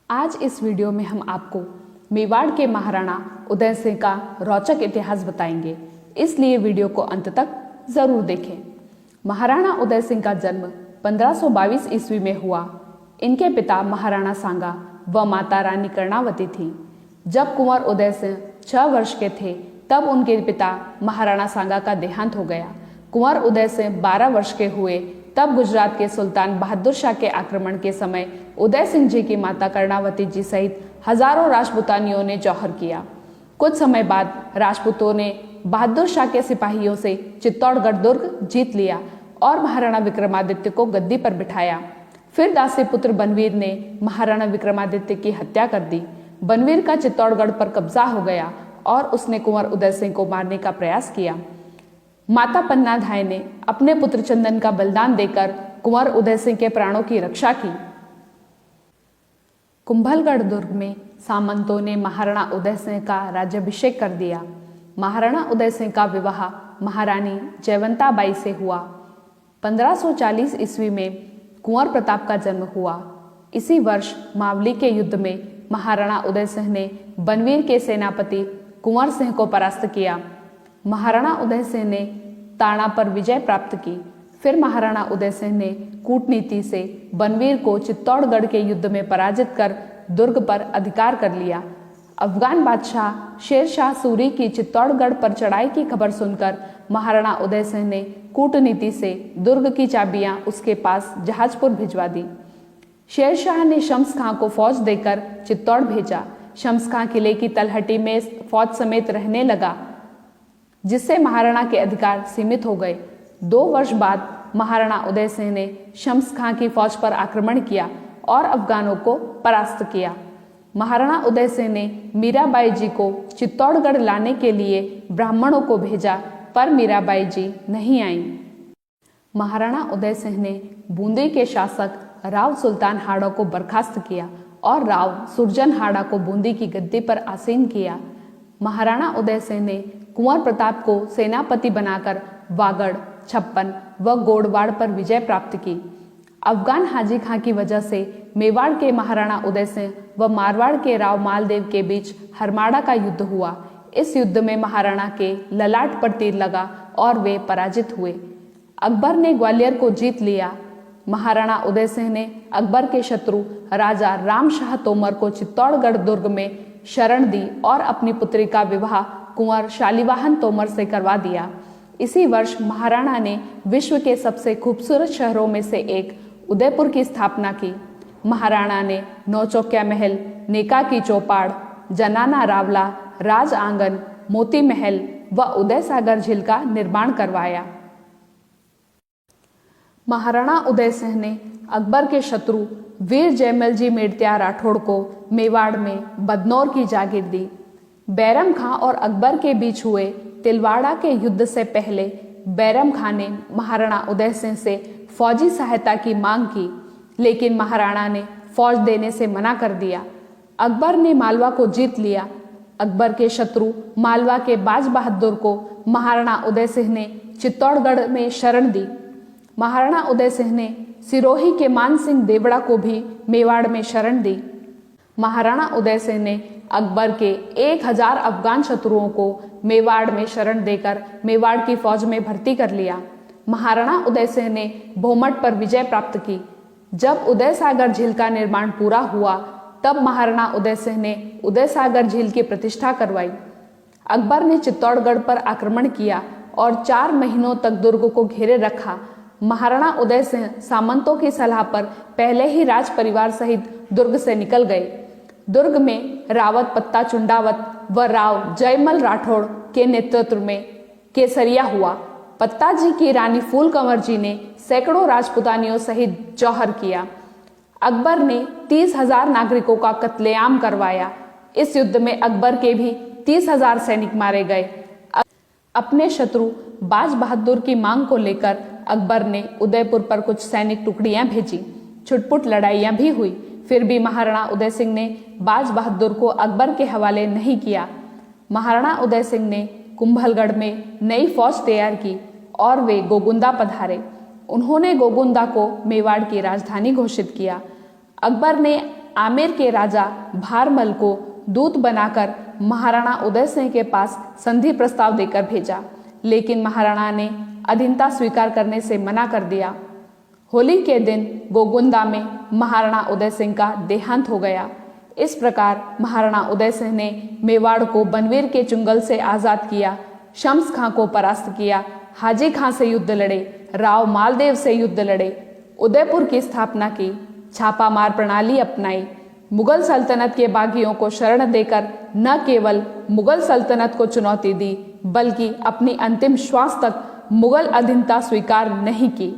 आज इस वीडियो में हम आपको मेवाड़ के महाराणा उदय सिंह का रोचक इतिहास बताएंगे, इसलिए वीडियो को अंत तक जरूर देखें। महाराणा उदय सिंह का जन्म 1522 ईस्वी में हुआ। इनके पिता महाराणा सांगा व माता रानी कर्णावती थी। जब कुंवर उदय सिंह 6 वर्ष के थे तब उनके पिता महाराणा सांगा का देहांत हो गया। कुंवर उदय सिंह 12 वर्ष के हुए तब गुजरात के सुल्तान बहादुर शाह के आक्रमण के समय उदय सिंह जी की माता कर्णावती जी सहित हजारों राजपूतानियों ने जौहर किया। कुछ समय बाद राजपूतों ने बहादुर शाह के सिपाहियों से चित्तौड़गढ़ दुर्ग जीत लिया और महाराणा विक्रमादित्य को गद्दी पर बिठाया। फिर दासी पुत्र बनवीर ने महाराणा विक्रमादित्य की हत्या कर दी। बनवीर का चित्तौड़गढ़ पर कब्जा हो गया और उसने कुंवर उदय सिंह को मारने का प्रयास किया। माता पन्नाधाय ने अपने पुत्र चंदन का बलिदान देकर कुंवर उदय सिंह के प्राणों की रक्षा की। कुंभलगढ़ दुर्ग में सामंतों ने महाराणा उदय सिंह का राज्याभिषेक कर दिया। महाराणा उदय सिंह का विवाह महारानी जयवंता बाई से हुआ। 1540 ईस्वी में कुंवर प्रताप का जन्म हुआ। इसी वर्ष मावली के युद्ध में महाराणा उदय सिंह ने बनवीर के सेनापति कुंवर सिंह को परास्त किया। महाराणा उदय सिंह ने ताड़ा पर विजय प्राप्त की। फिर महाराणा उदय सिंह ने कूटनीति से बनवीर को चित्तौड़गढ़ के युद्ध में पराजित कर दुर्ग पर अधिकार कर लिया। अफगान बादशाह शेर शाह सूरी की चित्तौड़गढ़ पर चढ़ाई की खबर सुनकर महाराणा उदय सिंह ने कूटनीति से दुर्ग की चाबियां उसके पास जहाजपुर भिजवा दी। शेर शाह ने शम्स खां को फौज देकर चित्तौड़ भेजा। शम्स खां किले की तलहटी में फौज समेत रहने लगा, जिससे महाराणा के अधिकार सीमित हो गए। 2 वर्ष बाद महाराणा उदय सिंह ने शम्स खां की फौज पर आक्रमण किया और अफगानों को परास्त किया। महाराणा उदय सिंह ने मीराबाई जी को चित्तौड़गढ़ लाने के लिए ब्राह्मणों को भेजा, पर मीराबाई जी नहीं आईं। महाराणा उदय सिंह ने बूंदी के शासक राव सुल्तान हाड़ा को बर्खास्त किया और राव सुरजन हाड़ा को बूंदी की गद्दी पर आसीन किया। महाराणा उदय सिंह ने कुंवर प्रताप को सेनापति बनाकर वागड़, छप्पन व गोड़वाड़ पर विजय प्राप्त की। अफगान हाजी खां की वजह से मेवाड़ के महाराणा उदय सिंह व मारवाड़ के राव मालदेव के बीच हरमाड़ा का युद्ध हुआ। इस युद्ध में महाराणा के ललाट पर तीर लगा और वे पराजित हुए। अकबर ने ग्वालियर को जीत लिया। महाराणा उदय सिंह ने अकबर के शत्रु राजा राम शाह तोमर को चित्तौड़गढ़ दुर्ग में शरण दी और अपनी पुत्री का विवाह कुंवर शालिवाहन तोमर से करवा दिया। इसी वर्ष महाराणा ने विश्व के सबसे खूबसूरत शहरों में से एक उदयपुर की स्थापना की। महाराणा ने नौचौकिया महल, नेका की चौपाड़, जनाना रावला, राज आंगन, मोती महल व उदय सागर झील का निर्माण करवाया। महाराणा उदय सिंह ने अकबर के शत्रु वीर जयमल जी मेड़तिया राठौड़ को मेवाड़ में बदनौर की जागीर दी। बैरम खां और अकबर के बीच हुए तिलवाड़ा के युद्ध से पहले बैरम खां ने महाराणा उदय सिंह से फौजी सहायता की मांग की, लेकिन महाराणा ने फौज देने से मना कर दिया। अकबर ने मालवा को जीत लिया। अकबर के शत्रु मालवा के बाज बहादुर को महाराणा उदय सिंह ने चित्तौड़गढ़ में शरण दी। महाराणा उदय सिंह ने सिरोही के मान सिंह देवड़ा को भी मेवाड़ में शरण दी। महाराणा उदय सिंह ने अकबर के 1000 अफगान शत्रुओं को मेवाड़ में शरण देकर मेवाड़ की फौज में भर्ती कर लिया। महाराणा उदय सिंह ने भोमट पर विजय प्राप्त की। जब उदय सागर झील का निर्माण पूरा हुआ तब महाराणा उदय सिंह ने उदय सागर झील की प्रतिष्ठा करवाई। अकबर ने चित्तौड़गढ़ पर आक्रमण किया और 4 महीनों तक दुर्ग को घेरे रखा। महाराणा उदय सिंह सामंतों की सलाह पर पहले ही राज परिवार सहित दुर्ग से निकल गए। दुर्ग में रावत पत्ता चुंडावत व राव जयमल राठौड़ के नेतृत्व में केसरिया हुआ। पत्ता जी की रानी फूल कंवर जी ने सैकड़ों राजपूतानियों सहित जौहर किया। अकबर ने 30,000 नागरिकों का कत्लेआम करवाया। इस युद्ध में अकबर के भी 30,000 सैनिक मारे गए। अपने शत्रु बाज बहादुर की मांग को लेकर अकबर ने उदयपुर पर कुछ सैनिक टुकड़ियां भेजी। छुटपुट लड़ाइयां भी हुई, फिर भी महाराणा उदय सिंह ने बाज बहादुर को अकबर के हवाले नहीं किया। महाराणा उदय सिंह ने कुंभलगढ़ में नई फौज तैयार की और वे गोगुंदा पधारे। उन्होंने गोगुंदा को मेवाड़ की राजधानी घोषित किया। अकबर ने आमेर के राजा भारमल को दूत बनाकर महाराणा उदय सिंह के पास संधि प्रस्ताव देकर भेजा, लेकिन महाराणा ने अधीनता स्वीकार करने से मना कर दिया। होली के दिन गोगुंदा में महाराणा उदय सिंह का देहांत हो गया। इस प्रकार महाराणा उदय सिंह ने मेवाड़ को बनवीर के चुंगल से आज़ाद किया, शम्स खां को परास्त किया, हाजी खां से युद्ध लड़े, राव मालदेव से युद्ध लड़े, उदयपुर की स्थापना की, छापामार प्रणाली अपनाई, मुगल सल्तनत के बागियों को शरण देकर न केवल मुगल सल्तनत को चुनौती दी, बल्कि अपनी अंतिम श्वास तक मुगल अधीनता स्वीकार नहीं की।